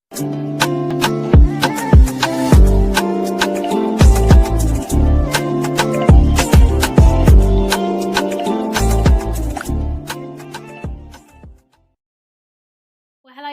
Hello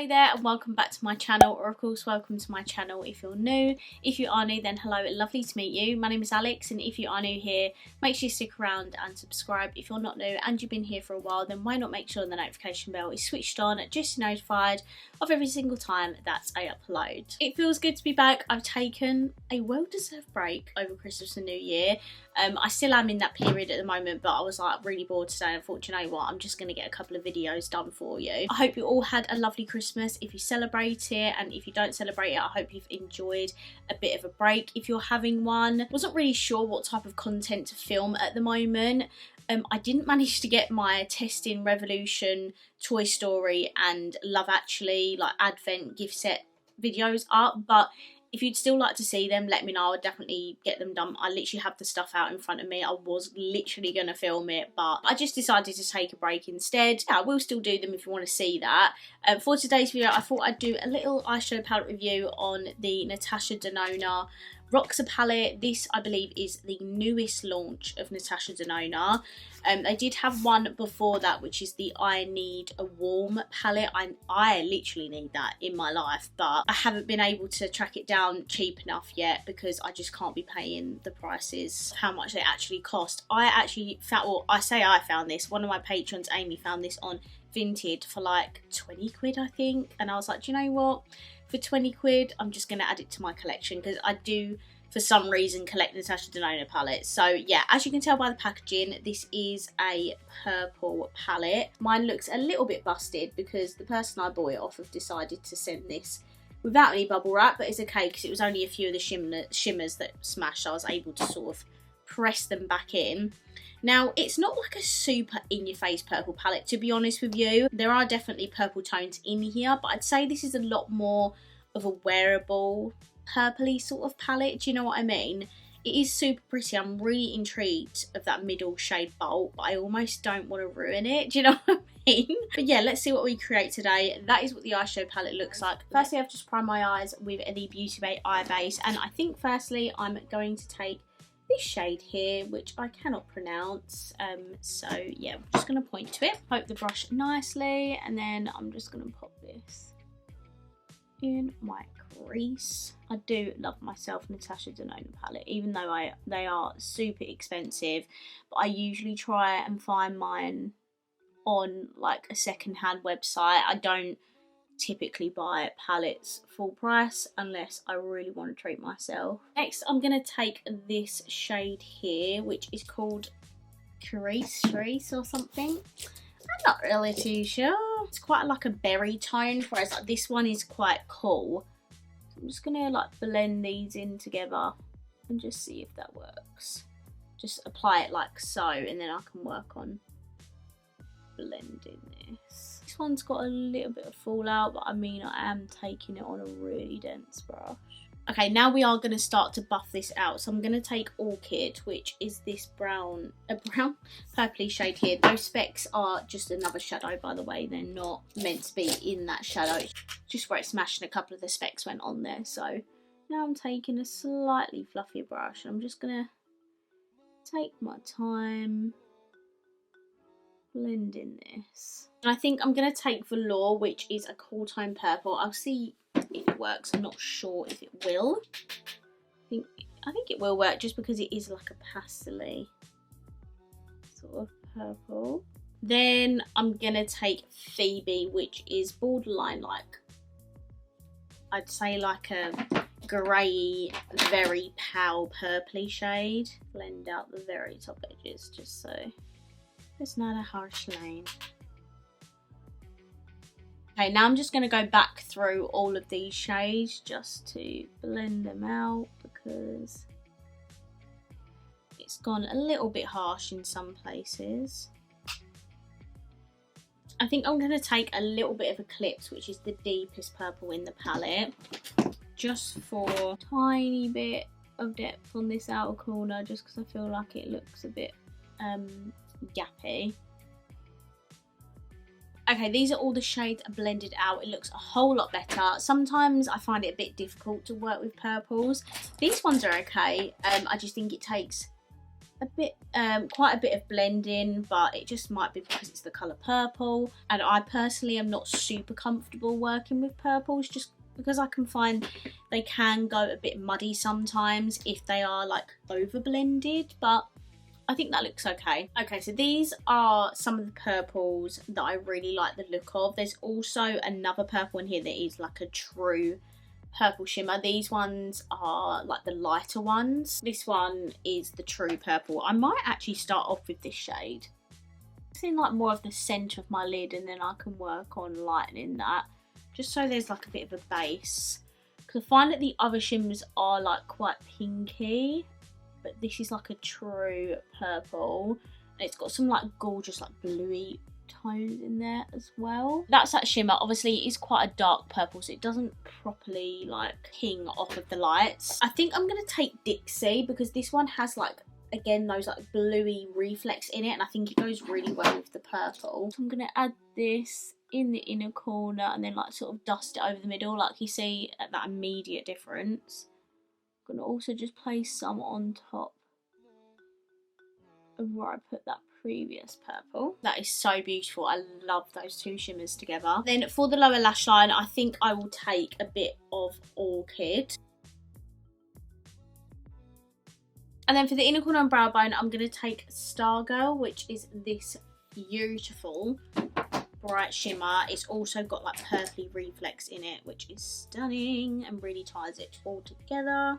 there and welcome back to my channel, or of course welcome to my channel if you're new. If you are new, then hello, lovely to meet you. My name is Alex, and if you are new here, make sure you stick around and subscribe. If you're not new and you've been here for a while, then why not make sure the notification bell is switched on just to be notified of every single time that I upload. It feels good to be back. I've taken a well-deserved break over Christmas and New Year. I still am in that period at the moment, but I was like really bored today and I thought, you know what, I'm just going to get a couple of videos done for you. I hope you all had a lovely Christmas if you celebrate it, and if you don't celebrate it, I hope you've enjoyed a bit of a break if you're having one. Wasn't really sure what type of content to film at the moment. I didn't manage to get my Testing Revolution, Toy Story and Love Actually like advent gift set videos up, but if you'd still like to see them, let me know. I'll definitely get them done. I literally have the stuff out in front of me. I was literally going to film it, but I just decided to take a break instead. Yeah, I will still do them if you want to see that. For today's video, I thought I'd do a little eyeshadow palette review on the NATASHA DENONA ROXA palette. This, I believe, is the newest launch of NATASHA DENONA. They did have one before that, which is the I Need a Warm palette. I literally need that in my life, but I haven't been able to track it down cheap enough yet because I just can't be paying the prices, how much they actually cost. I actually found, well, I say I found this, one of my patrons, Amy, found this on Vinted for like 20 quid, I think, and I was like, do you know what? For 20 quid, I'm just going to add it to my collection because I do, for some reason, collect NATASHA DENONA palettes. So yeah, as you can tell by the packaging, this is a purple palette. Mine looks a little bit busted because the person I bought it off have decided to send this without any bubble wrap, but it's okay because it was only a few of the shimmers that smashed, so I was able to sort of press them back in. Now, it's not like a super in-your-face purple palette, to be honest with you. There are definitely purple tones in here, but I'd say this is a lot more of a wearable, purpley sort of palette. Do you know what I mean? It is super pretty. I'm really intrigued of that middle shade Bolt, but I almost don't want to ruin it. Do you know what I mean? But yeah, let's see what we create today. That is what the eyeshadow palette looks like. Firstly, I've just primed my eyes with the Beauty Bay eye base, and I think firstly I'm going to take this shade here, which I cannot pronounce, so yeah, I'm just going to point to it, poke the brush nicely, and then I'm just going to pop this in my crease. I do love myself NATASHA DENONA palette, even though they are super expensive, but I usually try and find mine on like a second-hand website. I don't typically buy palettes full price unless I really want to treat myself. Next, I'm going to take this shade here, which is called Cerise or something. I'm not really too sure. It's quite like a berry tone, whereas like this one is quite cool. So I'm just going to like blend these in together and just see if that works. Just apply it like so, and then I can work on blending this. This one's got a little bit of fallout, but I mean, I am taking it on a really dense brush. Okay, now we are going to start to buff this out. So I'm going to take Orchid, which is this brown purpley shade here. Those specks are just another shadow, by the way. They're not meant to be in that shadow. Just where it smashed and a couple of the specks went on there. So now I'm taking a slightly fluffier brush. I'm just going to take my time blending this. And I think I'm going to take Velour, which is a cool tone purple. I'll see if it works. I'm not sure if it will. I think it will work just because it is like a pastel-y sort of purple. Then I'm going to take Phoebe, which is borderline like, I'd say like a grey, very pale purpley shade. Blend out the very top edges just so it's not a harsh line. Okay, now I'm just going to go back through all of these shades just to blend them out because it's gone a little bit harsh in some places. I think I'm going to take a little bit of Eclipse, which is the deepest purple in the palette, just for a tiny bit of depth on this outer corner, just because I feel like it looks a bit gappy. Okay, these are all the shades blended out. It looks a whole lot better. Sometimes I find it a bit difficult to work with purples. These ones are okay. I just think it takes a bit, quite a bit of blending, but it just might be because it's the colour purple. And I personally am not super comfortable working with purples, just because I can find they can go a bit muddy sometimes if they are like over blended, but I think that looks okay. Okay, so these are some of the purples that I really like the look of. There's also another purple in here that is like a true purple shimmer. These ones are like the lighter ones. This one is the true purple. I might actually start off with this shade. It's in like more of the centre of my lid, and then I can work on lightening that, just so there's like a bit of a base. Because I find that the other shimmers are like quite pinky, but this is like a true purple, and it's got some like gorgeous like bluey tones in there as well. That's that shimmer. Obviously it is quite a dark purple, so it doesn't properly like ping off of the lights. I think I'm gonna take Dixie because this one has like, again, those like bluey reflex in it, and I think it goes really well with the purple. So I'm gonna add this in the inner corner and then like sort of dust it over the middle, like you see at that immediate difference. I'm gonna also just place some on top of where I put that previous purple. That is so beautiful. I love those two shimmers together. Then for the lower lash line, I think I will take a bit of Orchid. And then for the inner corner and brow bone, I'm gonna take Stargirl, which is this beautiful bright shimmer. It's also got like purpley reflex in it, which is stunning and really ties it all together.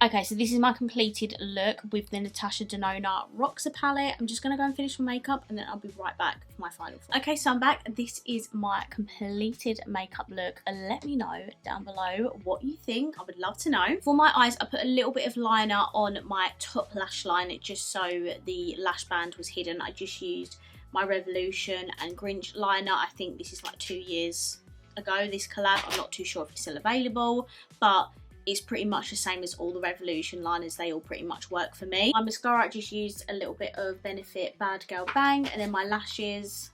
Okay, so this is my completed look with the NATASHA DENONA ROXA palette. I'm just going to go and finish my makeup, and then I'll be right back for my final thought. Okay, so I'm back. This is my completed makeup look. Let me know down below what you think. I would love to know. For my eyes, I put a little bit of liner on my top lash line just so the lash band was hidden. I just used my Revolution and Grinch liner. I think this is like 2 years ago, this collab. I'm not too sure if it's still available, but it's pretty much the same as all the Revolution liners. They all pretty much work for me. My mascara, I just used a little bit of Benefit Bad Girl Bang, and then my lashes,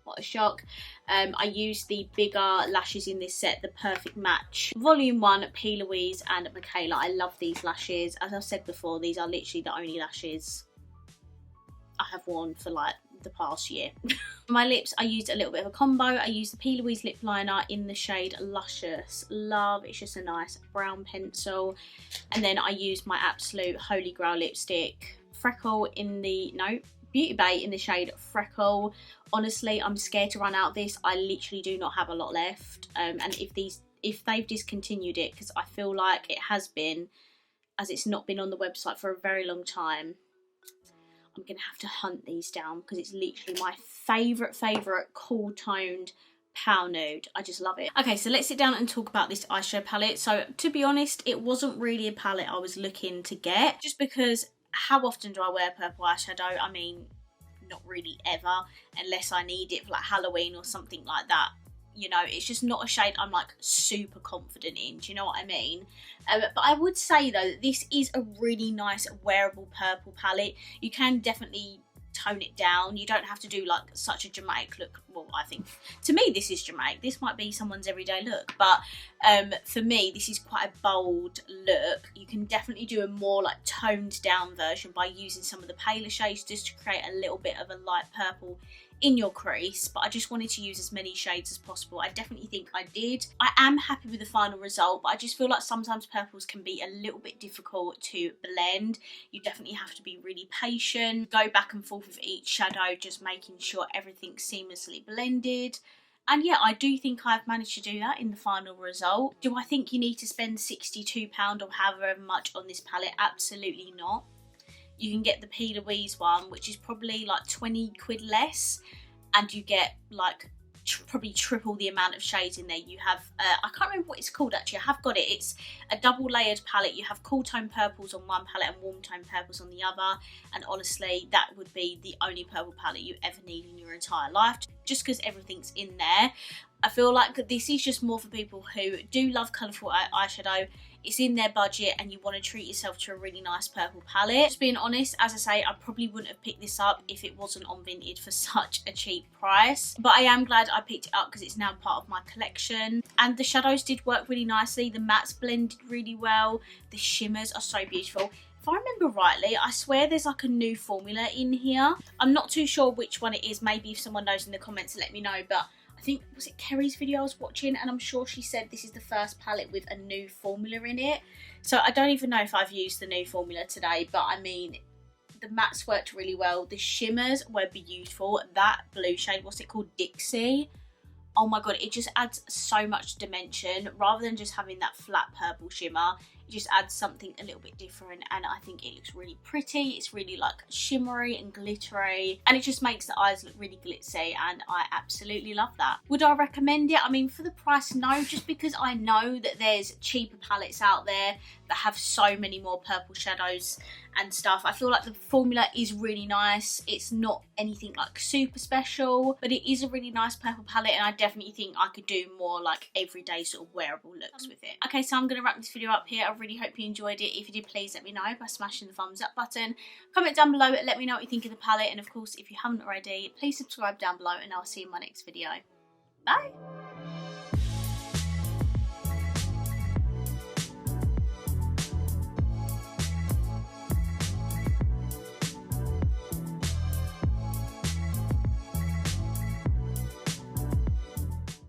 what a shock. I used the bigger lashes in this set, the Perfect Match Volume 1 P. Louise and Michaela. I love these lashes. As I've said before, these are literally the only lashes I have worn for like the past year. For my lips, I used a little bit of a combo. I used the P. Louise lip liner in the shade Luscious Love. It's just a nice brown pencil. And then I used my absolute holy grail lipstick, Freckle in the, no, Beauty Bay in the shade Freckle. Honestly, I'm scared to run out of this. I literally do not have a lot left. And if they've discontinued it, because I feel like it has been, as it's not been on the website for a very long time, I'm going to have to hunt these down because it's literally my favourite cool toned pale nude. I just love it. Okay, so let's sit down and talk about this eyeshadow palette. So to be honest, it wasn't really a palette I was looking to get, just because how often do I wear purple eyeshadow? I mean, not really ever, unless I need it for like Halloween or something like that. You know, it's just not a shade I'm like super confident in. Do you know what I mean? But I would say though that this is a really nice wearable purple palette. You can definitely tone it down. You don't have to do like such a dramatic look. Well, I think to me this is dramatic. This might be someone's everyday look, but for me this is quite a bold look. You can definitely do a more like toned down version by using some of the paler shades just to create a little bit of a light purple in your crease, but I just wanted to use as many shades as possible. I definitely think I did. I am happy with the final result, but I just feel like sometimes purples can be a little bit difficult to blend. You definitely have to be really patient, go back and forth with each shadow, just making sure everything's seamlessly blended. And yeah, I do think I've managed to do that in the final result. Do I think you need to spend £62 or however much on this palette? Absolutely not. You can get the P. Louise one, which is probably like 20 quid less, and you get like probably triple the amount of shades in there. You have, I can't remember what it's called actually, I have got it. It's a double layered palette. You have cool tone purples on one palette and warm tone purples on the other, and honestly that would be the only purple palette you ever need in your entire life, just because everything's in there. I feel like this is just more for people who do love colourful eyeshadow. It's in their budget and you want to treat yourself to a really nice purple palette. Just being honest, as I say, I probably wouldn't have picked this up if it wasn't on Vinted for such a cheap price. But I am glad I picked it up because it's now part of my collection. And the shadows did work really nicely. The mattes blended really well. The shimmers are so beautiful. If I remember rightly, I swear there's like a new formula in here. I'm not too sure which one it is. Maybe if someone knows in the comments, let me know. But I think, was it Kerry's video I was watching? And I'm sure she said this is the first palette with a new formula in it. So I don't even know if I've used the new formula today. But I mean, the mattes worked really well. The shimmers were beautiful. That blue shade, what's it called? Dixie. Oh my god, it just adds so much dimension. Rather than just having that flat purple shimmer, it just adds something a little bit different, and I think it looks really pretty. It's really like shimmery and glittery, and it just makes the eyes look really glitzy, and I absolutely love that. Would I recommend it? I mean, for the price, no, just because I know that there's cheaper palettes out there that have so many more purple shadows and stuff. I feel like the formula is really nice. It's not anything like super special, but it is a really nice purple palette, and I definitely think I could do more like everyday sort of wearable looks with it. Okay, so I'm going to wrap this video up here. I really hope you enjoyed it. If you did, please let me know by smashing the thumbs up button. Comment down below, let me know what you think of the palette, and of course, if you haven't already, please subscribe down below, and I'll see you in my next video. Bye!